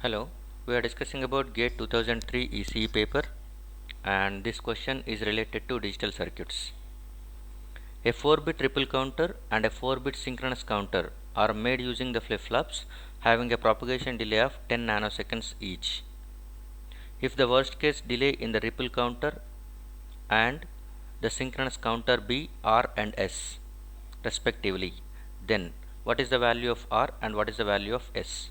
Hello, we are discussing about GATE 2003 ECE paper, and this question is related to digital circuits. A 4-bit triple counter and a 4-bit synchronous counter are made using the flip-flops having a propagation delay of 10 nanoseconds each. If the worst case delay in the ripple counter and the synchronous counter be R and S respectively, then what is the value of R and what is the value of S?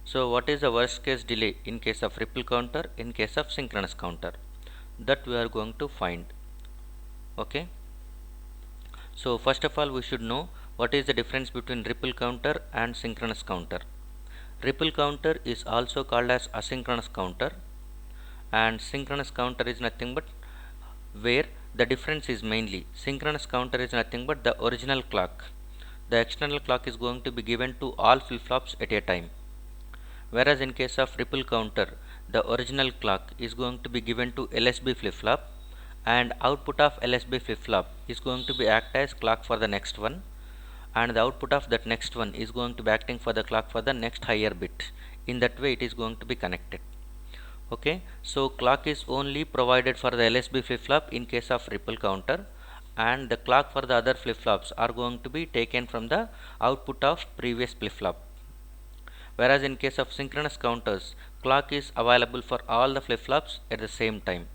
So what is the worst case delay in case of ripple counter, in case of synchronous counter? That we are going to find. Okay. So first of all we should know what is the difference between ripple counter and synchronous counter. Ripple counter is also called as asynchronous counter, and synchronous counter is nothing but where the difference is mainly synchronous counter is nothing but the original clock. The external clock is going to be given to all flip-flops at a time. Whereas in case of ripple counter, the original clock is going to be given to LSB flip-flop, and output of LSB flip-flop is going to be act as clock for the next one, and the output of that next one is going to be acting for the clock for the next higher bit. In that way it is going to be connected. Okay, so clock is only provided for the LSB flip-flop in case of ripple counter, and the clock for the other flip-flops are going to be taken from the output of previous flip-flop. Whereas in case of synchronous counters, clock is available for all the flip-flops at the same time.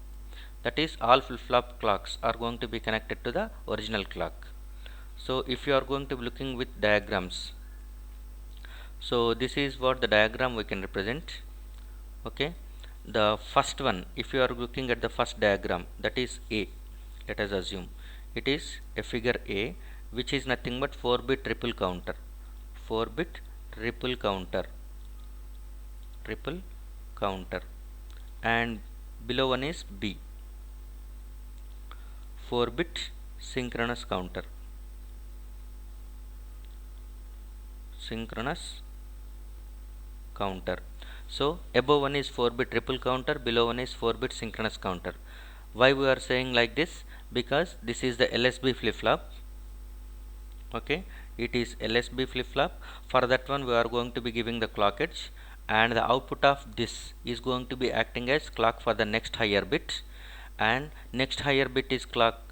That is, all flip-flop clocks are going to be connected to the original clock. So if you are going to be looking with diagrams, so this is what the diagram we can represent. Okay, the first one, if you are looking at the first diagram, that is A. Let us assume it is a figure A, which is nothing but 4-bit ripple counter. 4-bit ripple counter, and below one is B, 4-bit synchronous counter. So above one is 4-bit ripple counter, below one is 4-bit synchronous counter. Why we are saying like this? Because this is the LSB flip-flop. Okay, it is LSB flip-flop. For that one we are going to be giving the clock edge, and the output of this is going to be acting as clock for the next higher bit, and next higher bit clock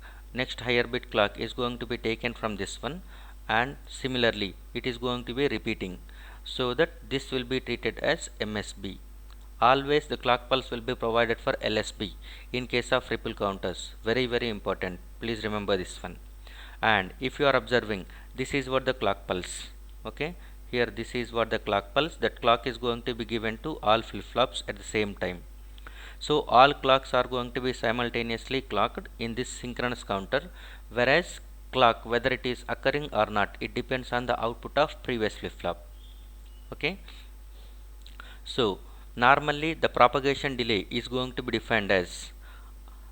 is going to be taken from this one, and similarly it is going to be repeating, so that this will be treated as MSB. Always the clock pulse will be provided for LSB in case of ripple counters. Very important, please remember this one. And if you are observing, this is what the clock pulse. Okay, here this is what the clock pulse, that clock is going to be given to all flip-flops at the same time. So all clocks are going to be simultaneously clocked in this synchronous counter, whereas clock, whether it is occurring or not, it depends on the output of previous flip-flop. Okay, so normally the propagation delay is going to be defined as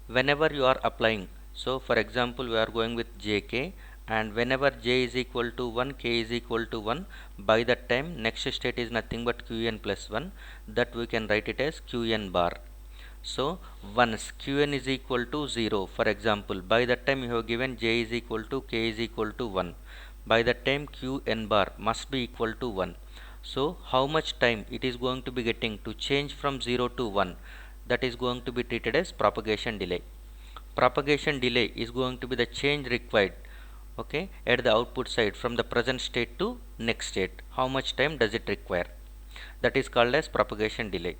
whenever you are applying. So for example we are going with jk, and whenever j is equal to 1, k is equal to 1, by that time next state is nothing but qn plus 1, that we can write it as qn bar. So once qn is equal to 0, for example, by that time you have given j is equal to k is equal to 1, by that time qn bar must be equal to 1. So how much time it is going to be getting to change from 0 to 1, that is going to be treated as propagation delay. Propagation delay is going to be the change required, okay, at the output side from the present state to next state. How much time does it require? That is called as propagation delay.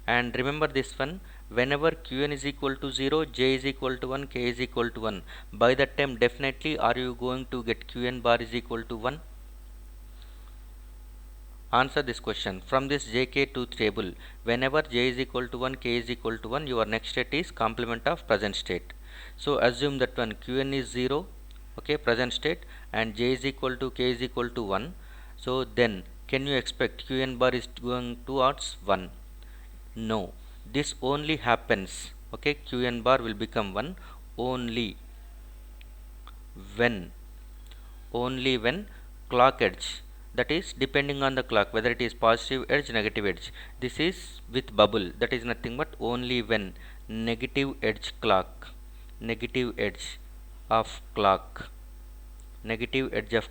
And remember this one, whenever qn is equal to 0, j is equal to 1, k is equal to 1, by that time definitely are you going to get qn bar is equal to 1? Answer this question. From this jk2 table, whenever j is equal to 1, k is equal to 1, your next state is complement of present state. So assume that one qn is 0, okay, present state, and j is equal to k is equal to 1. So then can you expect qn bar is going towards 1? No, this only happens, okay, qn bar will become 1 only when clock edge, that is depending on the clock whether it is positive edge, negative edge, this is with bubble, that is nothing but only when negative edge of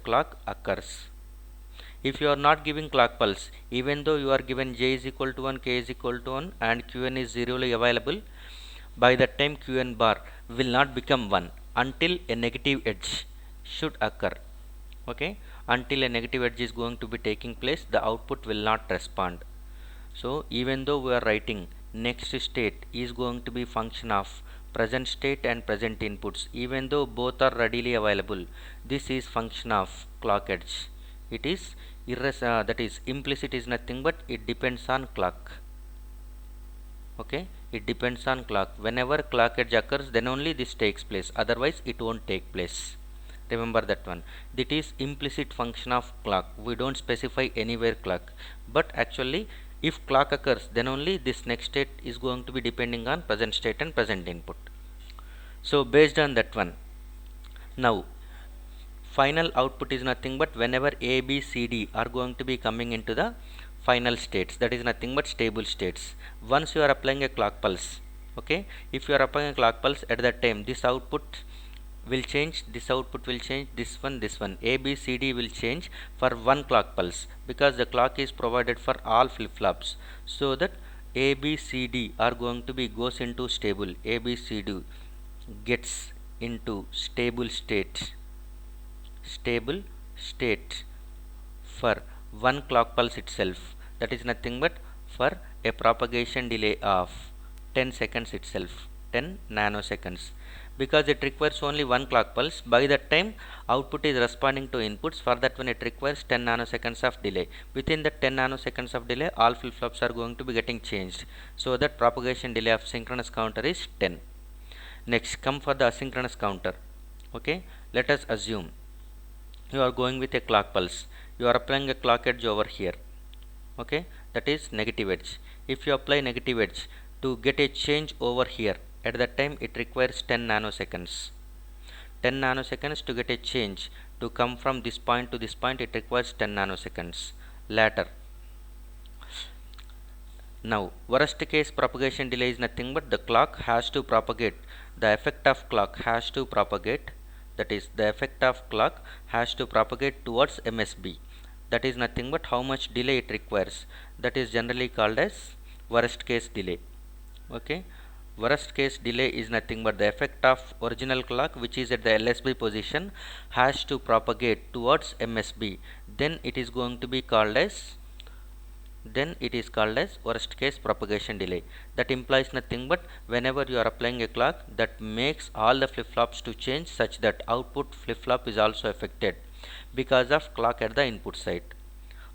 clock occurs. if you are not giving clock pulse, even though you are given j is equal to 1, k is equal to 1 and qn is zeroly available, by that time qn bar will not become 1 until a negative edge should occur. Okay, until a negative edge is going to be taking place, the output will not respond. So even though we are writing next state is going to be function of present state and present inputs, even though both are readily available, this is function of clock edge. It is that is implicit is nothing but it depends on clock. Okay, it depends on clock. Whenever clock edge occurs, then only this takes place, otherwise it won't take place. Remember that one. That is implicit function of clock. We don't specify anywhere clock, but actually if clock occurs, then only this next state is going to be depending on present state and present input. So based on that one, now final output is nothing but whenever A, B, C, D are going to be coming into the final states, that is nothing but stable states. Once you are applying a clock pulse, okay, if you are applying a clock pulse at that time, this output will change, this output will change, this one, A, B, C, D will change for one clock pulse, because the clock is provided for all flip-flops, so that A, B, C, D are going to be goes into stable. A, B, C, D gets into stable state for one clock pulse itself, that is nothing but for a propagation delay of 10 seconds itself, 10 nanoseconds, because it requires only one clock pulse. By that time output is responding to inputs, for that one it requires 10 nanoseconds of delay. Within the 10 nanoseconds of delay, all flip-flops are going to be getting changed, so that propagation delay of synchronous counter is 10. Next, come for the asynchronous counter. Okay, let us assume you are going with a clock pulse, you are applying a clock edge over here. Okay, that is negative edge. If you apply negative edge to get a change over here, at that time it requires 10 nanoseconds. 10 nanoseconds to get a change to come from this point to this point, it requires 10 nanoseconds later. Now worst case propagation delay is nothing but the clock has to propagate, the effect of clock has to propagate, that is the effect of clock has to propagate towards MSB. That is nothing but how much delay it requires, that is generally called as worst case delay. Okay, worst case delay is nothing but the effect of original clock which is at the LSB position has to propagate towards MSB, then it is going to be called as worst case propagation delay. That implies nothing but whenever you are applying a clock that makes all the flip-flops to change such that output flip-flop is also affected because of clock at the input side.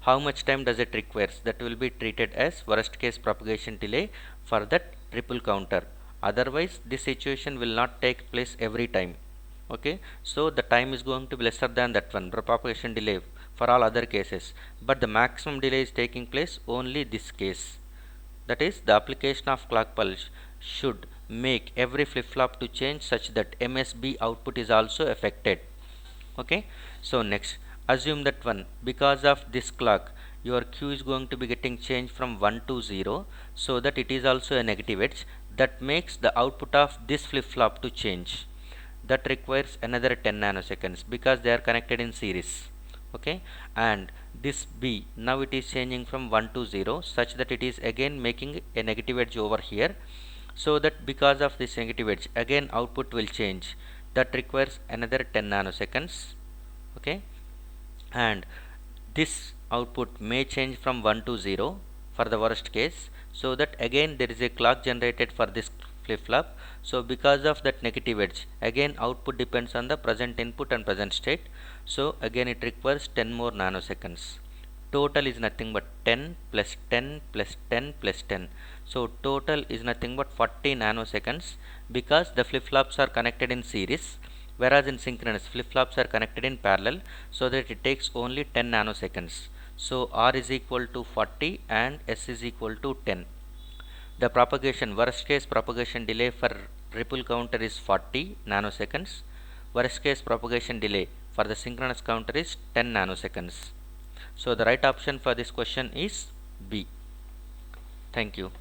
How much time does it requires? That will be treated as worst case propagation delay for that triple counter. Otherwise this situation will not take place every time. Okay, so the time is going to be lesser than that one, propagation delay, for all other cases, but the maximum delay is taking place only this case. That is the application of clock pulse should make every flip-flop to change such that MSB output is also affected. Okay, so next assume that one, because of this clock your Q is going to be getting changed from 1 to 0, so that it is also a negative edge that makes the output of this flip-flop to change. That requires another 10 nanoseconds because they are connected in series. Okay, and this B now it is changing from 1 to 0 such that it is again making a negative edge over here, so that because of this negative edge again output will change, that requires another 10 nanoseconds. Okay, and this output may change from 1 to 0 for the worst case, so that again there is a clock generated for this flip-flop. So because of that negative edge again output depends on the present input and present state, so again it requires 10 more nanoseconds. Total is nothing but 10 plus 10 plus 10 plus 10, so total is nothing but 40 nanoseconds, because the flip-flops are connected in series, whereas in synchronous flip-flops are connected in parallel, so that it takes only 10 nanoseconds. So R is equal to 40 and S is equal to 10. The propagation worst case propagation delay for ripple counter is 40 nanoseconds. Worst case propagation delay for the synchronous counter is 10 nanoseconds. So the right option for this question is B. Thank you.